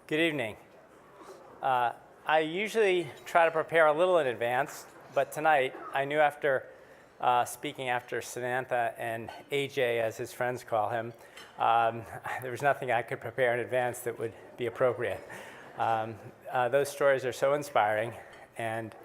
Good evening. I usually try to prepare a little in advance, but tonight I knew after speaking after Samantha and AJ, as his friends call him, there was nothing I could prepare in advance that would be appropriate. Those stories are so inspiring, and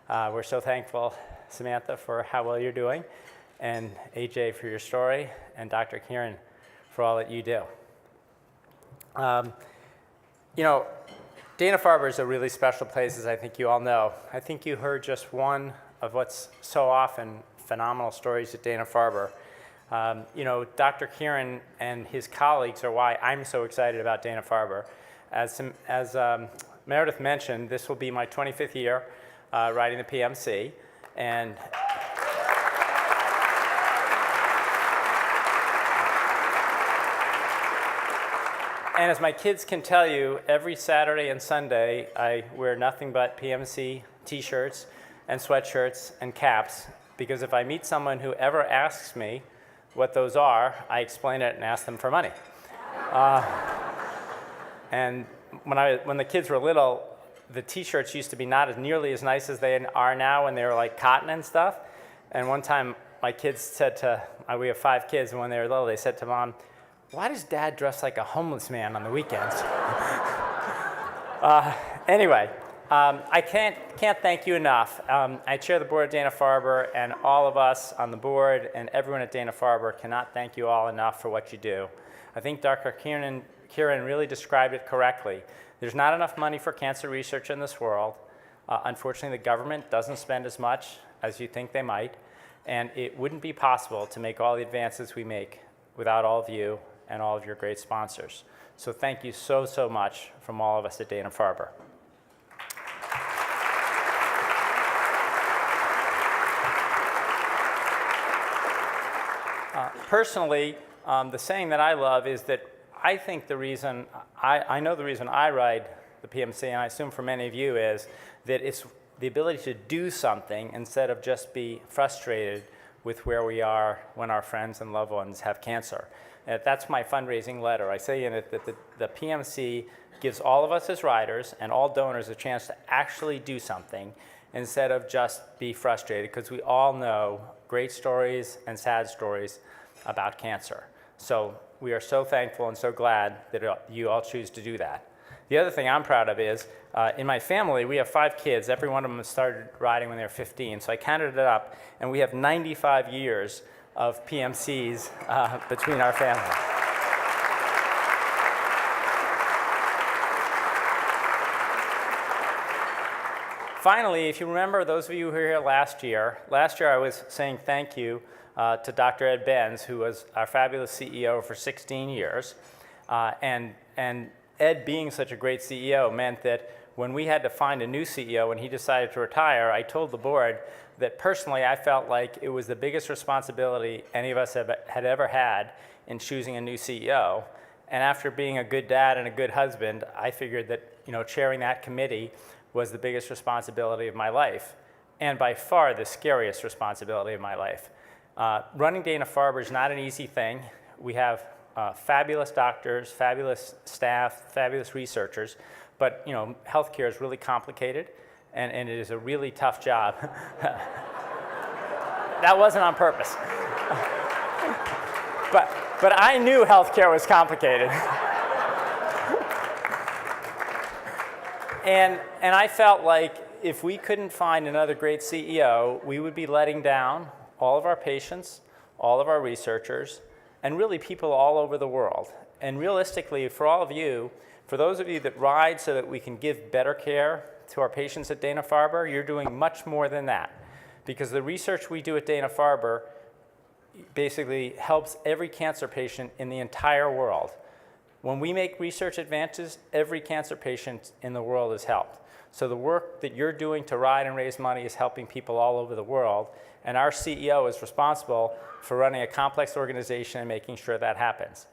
we're so thankful, Samantha, for how well you're doing, and AJ for your story, and Dr. Kieran for all that you do. You know, Dana-Farber is a really special place, as I think you all know. I think you heard just one of what's so often phenomenal stories at Dana-Farber. You know, Dr. Kieran and his colleagues are why I'm so excited about Dana-Farber. As Meredith mentioned, this will be my 25th year riding the PMC, and as my kids can tell you, every Saturday and Sunday, I wear nothing but PMC t-shirts and sweatshirts and caps, because if I meet someone who ever asks me what those are, I explain it and ask them for money. And when the kids were little, the t-shirts used to be not nearly as nice as they are now, when they were like cotton and stuff. And one time, my kids said to, we have 5 kids, and when they were little, they said to Mom, "Why does Dad dress like a homeless man on the weekends?" Anyway, I can't thank you enough. I chair the board of Dana-Farber, and all of us on the board and everyone at Dana-Farber cannot thank you all enough for what you do. I think Dr. Kieran really described it correctly. There's not enough money for cancer research in this world. Unfortunately, the government doesn't spend as much as you think they might, and it wouldn't be possible to make all the advances we make without all of you and all of your great sponsors. So thank you so, so much from all of us at Dana-Farber. Personally, the saying that I love is that I think the reason, I know the reason I ride the PMC, and I assume for many of you, is that it's the ability to do something instead of just be frustrated with where we are when our friends and loved ones have cancer. And that's my fundraising letter. I say in it that the PMC gives all of us as riders and all donors a chance to actually do something instead of just be frustrated, because we all know great stories and sad stories about cancer. So we are so thankful and so glad that you all choose to do that. The other thing I'm proud of is, in my family, we have 5 kids. Every one of them started riding when they were 15. So I counted it up, and we have 95 years of PMCs between our family. Finally, if you remember, those of you who were here last year I was saying thank you to Dr. Ed Benz, who was our fabulous CEO for 16 years. And Ed being such a great CEO meant that when we had to find a new CEO and he decided to retire, I told the board that personally I felt like it was the biggest responsibility any of us had ever had in choosing a new CEO. And after being a good dad and a good husband, I figured that, you know, chairing that committee was the biggest responsibility of my life, and by far the scariest responsibility of my life. Running Dana-Farber is not an easy thing. We have fabulous doctors, fabulous staff, fabulous researchers, but you know, healthcare is really complicated, and it is a really tough job. That wasn't on purpose. But I knew healthcare was complicated. And I felt like if we couldn't find another great CEO, we would be letting down all of our patients, all of our researchers, and really people all over the world. And realistically, for all of you, for those of you that ride so that we can give better care to our patients at Dana-Farber, you're doing much more than that. Because the research we do at Dana-Farber basically helps every cancer patient in the entire world. When we make research advances, every cancer patient in the world is helped. So the work that you're doing to ride and raise money is helping people all over the world, and our CEO is responsible for running a complex organization and making sure that happens.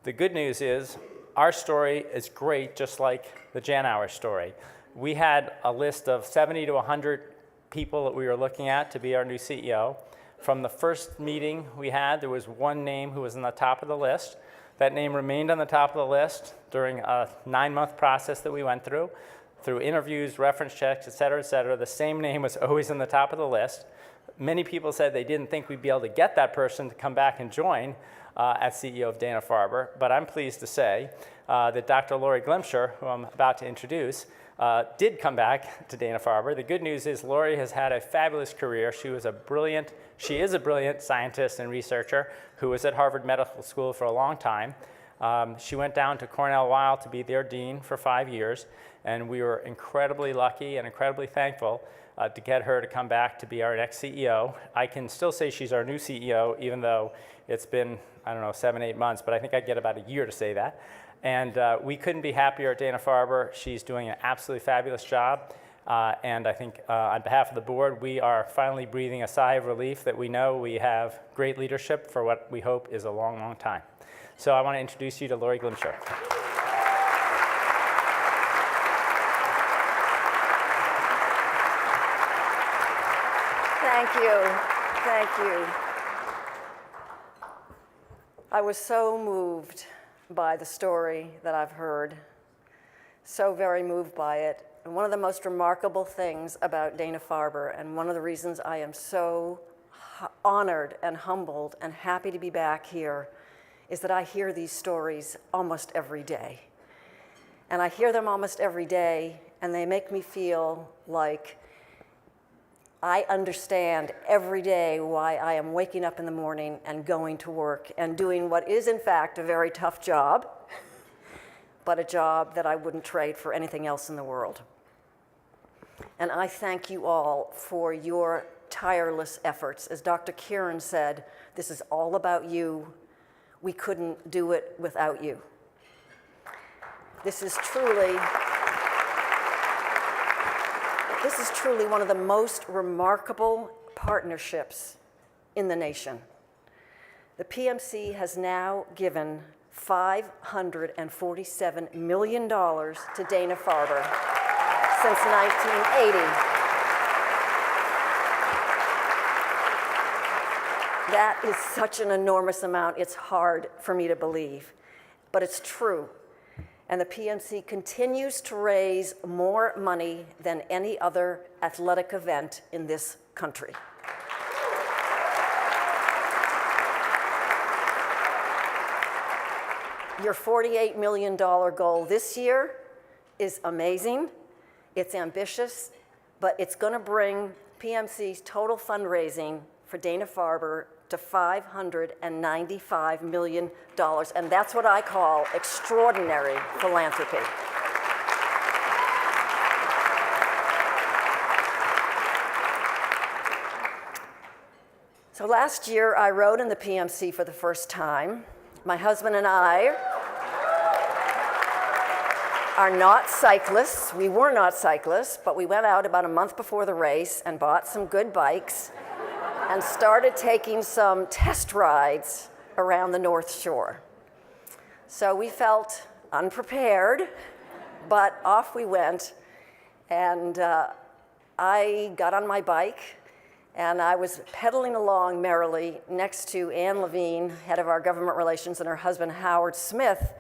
The good news is our story is great, just like the Janauer story. We had a list of 70 to 100 people that we were looking at to be our new CEO. From the first meeting we had, there was one name who was on the top of the list. That name remained on the top of the list during a 9-month process that we went through interviews, reference checks, et cetera, et cetera. The same name was always on the top of the list. Many people said they didn't think we'd be able to get that person to come back and join as CEO of Dana-Farber, but I'm pleased to say that Dr. Laurie Glimcher, who I'm about to introduce, did come back to Dana-Farber. The good news is Laurie has had a fabulous career. She is a brilliant scientist and researcher who was at Harvard Medical School for a long time. She went down to Cornell Weill to be their dean for 5 years, and we were incredibly lucky and incredibly thankful to get her to come back to be our next CEO. I can still say she's our new CEO, even though it's been, I don't know, 7, 8 months, but I think I get about a year to say that. And we couldn't be happier at Dana-Farber. She's doing an absolutely fabulous job. And I think on behalf of the board, we are finally breathing a sigh of relief that we know we have great leadership for what we hope is a long, long time. So I want to introduce you to Laurie Glimcher. Thank you. Thank you. I was so moved by the story that I've heard, so very moved by it. And one of the most remarkable things about Dana-Farber, and one of the reasons I am so honored and humbled and happy to be back here, is that I hear these stories almost every day. And I hear them almost every day, and they make me feel like I understand every day why I am waking up in the morning and going to work and doing what is, in fact, a very tough job, but a job that I wouldn't trade for anything else in the world. And I thank you all for your tireless efforts. As Dr. Kieran said, this is all about you. We couldn't do it without you. This is truly one of the most remarkable partnerships in the nation. The PMC has now given $547 million to Dana-Farber since 1980. That is such an enormous amount, it's hard for me to believe, but it's true. And the PMC continues to raise more money than any other athletic event in this country. Your $48 million goal this year is amazing. It's ambitious, but it's going to bring PMC's total fundraising for Dana-Farber to $595 million, and that's what I call extraordinary philanthropy. So last year, I rode in the PMC for the first time. My husband and I are not cyclists. We were not cyclists, but we went out about a month before the race and bought some good bikes and started taking some test rides around the North Shore. So we felt unprepared, but off we went. And I got on my bike, and I was pedaling along merrily next to Ann Levine, head of our government relations, and her husband, Howard Smith.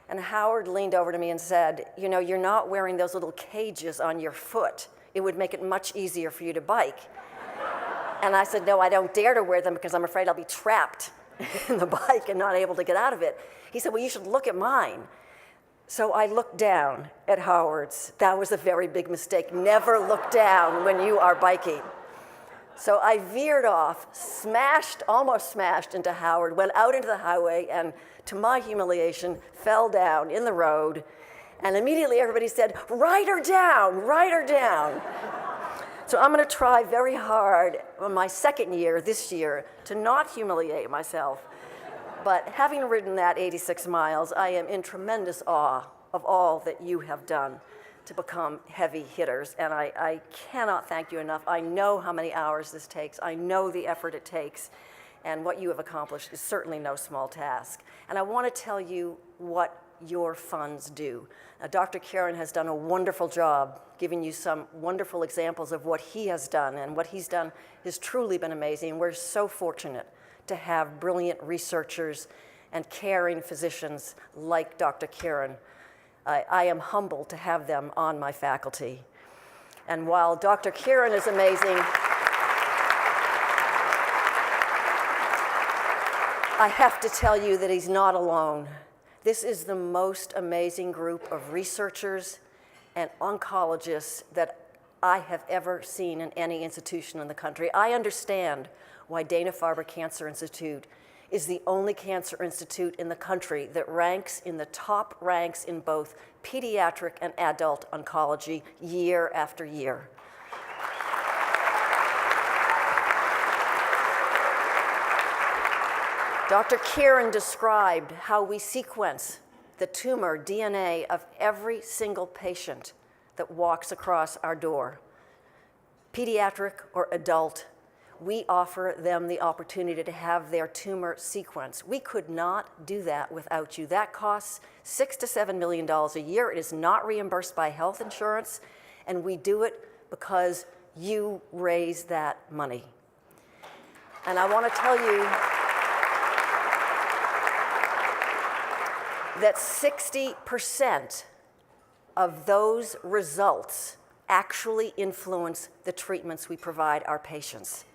And Howard leaned over to me and said, "You know, you're not wearing those little cages on your foot. It would make it much easier for you to bike." And I said, "No, I don't dare to wear them because I'm afraid I'll be trapped in the bike and not able to get out of it." He said, "Well, you should look at mine." So I looked down at Howard's. That was a very big mistake. Never look down when you are biking. So I veered off, almost smashed into Howard, went out into the highway, and to my humiliation, fell down in the road. And immediately everybody said, "Ride her down, ride her down." So I'm going to try very hard on my second year this year to not humiliate myself. But having ridden that 86 miles, I am in tremendous awe of all that you have done to become heavy hitters. And I cannot thank you enough. I know how many hours this takes. I know the effort it takes. And what you have accomplished is certainly no small task. And I want to tell you what your funds do. Dr. Kieran has done a wonderful job giving you some wonderful examples of what he has done, and what he's done has truly been amazing. We're so fortunate to have brilliant researchers and caring physicians like Dr. Kieran. I am humbled to have them on my faculty. And while Dr. Kieran is amazing, I have to tell you that he's not alone. This is the most amazing group of researchers and oncologists that I have ever seen in any institution in the country. I understand why Dana-Farber Cancer Institute is the only cancer institute in the country that ranks in the top ranks in both pediatric and adult oncology year after year. Dr. Kieran described how we sequence the tumor DNA of every single patient that walks across our door. Pediatric or adult, we offer them the opportunity to have their tumor sequenced. We could not do that without you. That costs $6 to $7 million a year. It is not reimbursed by health insurance, and we do it because you raise that money. And I want to tell you that 60% of those results actually influence the treatments we provide our patients.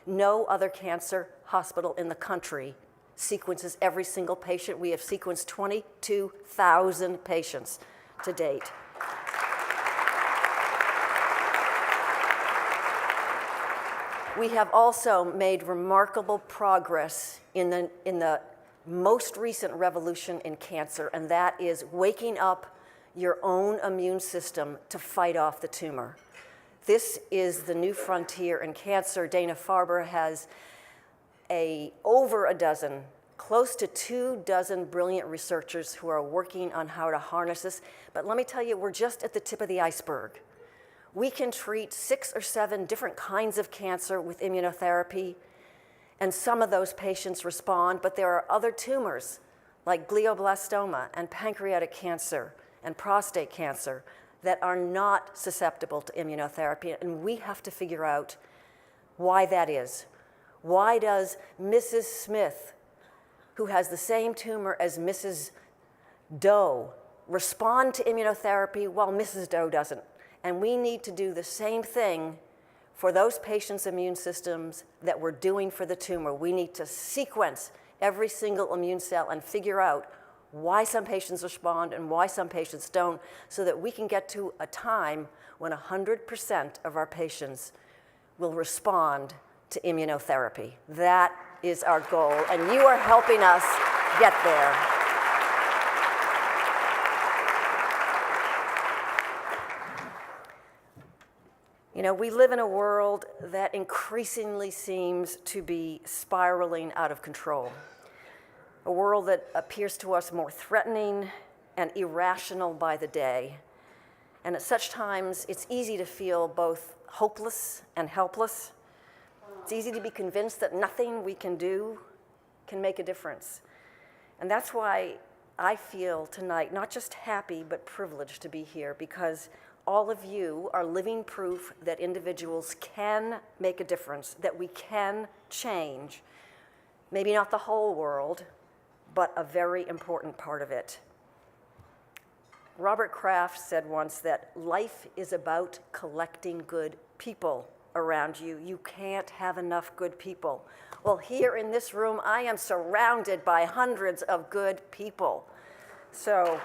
No other cancer hospital in the country sequences every single patient. We have sequenced 22,000 patients to date. We have also made remarkable progress in the most recent revolution in cancer, and that is waking up your own immune system to fight off the tumor. This is the new frontier in cancer. Dana-Farber has over a dozen, close to 24 brilliant researchers who are working on how to harness this. But let me tell you, we're just at the tip of the iceberg. We can treat 6 or 7 different kinds of cancer with immunotherapy, and some of those patients respond, but there are other tumors like glioblastoma and pancreatic cancer and prostate cancer that are not susceptible to immunotherapy, and we have to figure out why that is. Why does Mrs. Smith, who has the same tumor as Mrs. Doe, respond to immunotherapy while Mrs. Doe doesn't? And we need to do the same thing for those patients' immune systems that we're doing for the tumor. We need to sequence every single immune cell and figure out why some patients respond and why some patients don't, so that we can get to a time when 100% of our patients will respond to immunotherapy. That is our goal, and you are helping us get there. You know, we live in a world that increasingly seems to be spiraling out of control. A world that appears to us more threatening and irrational by the day. And at such times, it's easy to feel both hopeless and helpless. It's easy to be convinced that nothing we can do can make a difference. And that's why I feel tonight not just happy, but privileged to be here, because all of you are living proof that individuals can make a difference, that we can change, maybe not the whole world, but a very important part of it. Robert Kraft said once that life is about collecting good people around you. You can't have enough good people. Well, here in this room, I am surrounded by hundreds of good people. So,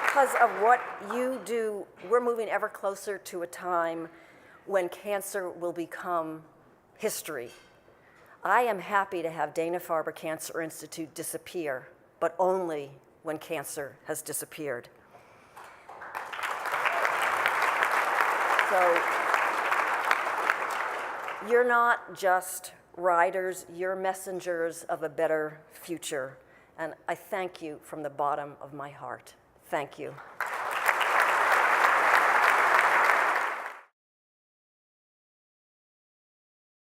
because of what you do, we're moving ever closer to a time when cancer will become history. I am happy to have Dana-Farber Cancer Institute disappear, but only when cancer has disappeared. So, you're not just riders, you're messengers of a better future. And I thank you from the bottom of my heart. Thank you.